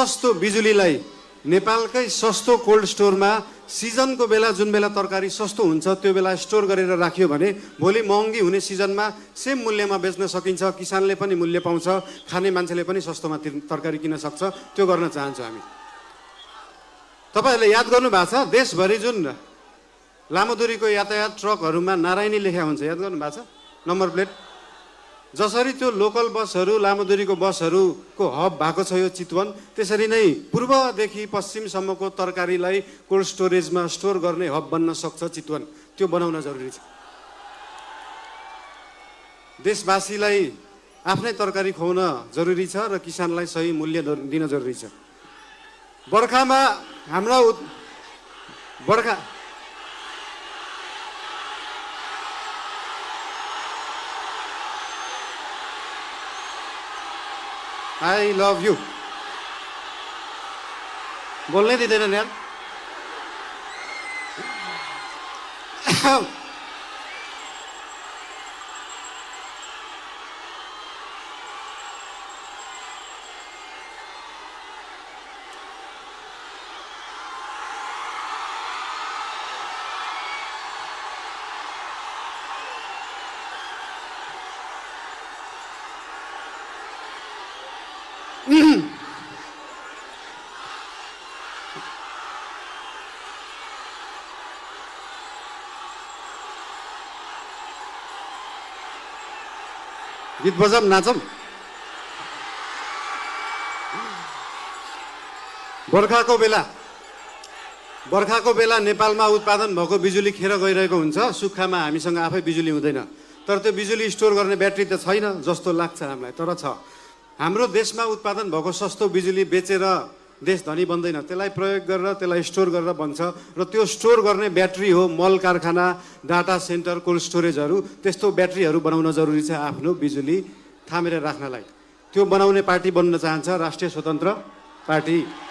सस्तो बिजुलीलाई नेपालकै सस्तो कोल्ड स्टोरमा सिजनको बेला जुन बेला तरकारी सस्तो हुन्छ त्यो बेला स्टोर गरेर राखियो भने भोलि महँगी हुने सिजनमा सेम मूल्यमा बेच्न सकिन्छ, किसानले पनि मूल्य पाउँछ, खाने मान्छेले पनि सस्तोमा तरकारी किन्न सक्छ। त्यो गर्न चाहन्छौँ हामी। तपाईहरुले याद गर्नु भएको छ देशभरि जुन लामो दूरीको यातायात ट्रकहरुमा नारायणी लेखा हुन्छ, याद गर्नु भएको छ नम्बर प्लेट। जसरी त्यो लोकल बसहरू लामो दूरीको बसहरूको हब भएको छ यो चितवन, त्यसरी नै पूर्वदेखि पश्चिमसम्मको तरकारीलाई कोल्ड स्टोरेजमा स्टोर गर्ने हब बन्न सक्छ चितवन। त्यो बनाउन जरुरी छ। देशवासीलाई आफ्नै तरकारी खुवाउन जरुरी छ र किसानलाई सही मूल्य दिन जरुरी छ। बर्खामा हाम्रा बर्खा I love you. बोल्नै दिँदैन यार। गीत बजाम नाचम। बर्खाको बेला नेपालमा उत्पादन भएको बिजुली खेर गइरहेको हुन्छ। सुक्खामा हामीसँग आफै बिजुली हुँदैन, तर त्यो बिजुली स्टोर गर्ने ब्याट्री त छैन जस्तो लाग्छ हामीलाई, तर छ। हाम्रो देशमा उत्पादन भएको सस्तो बिजुली बेचेर देश धनी बन्दैन, त्यसलाई प्रयोग गरेर त्यसलाई स्टोर गरेर बन्छ। र त्यो स्टोर गर्ने ब्याट्री हो मल कारखाना, डाटा सेन्टर, कोल्ड स्टोरेजहरू। त्यस्तो ब्याट्रीहरू बनाउन जरुरी छ आफ्नो बिजुली थामेर राख्नलाई। त्यो बनाउने पार्टी बन्न चाहन्छ राष्ट्रिय स्वतन्त्र पार्टी।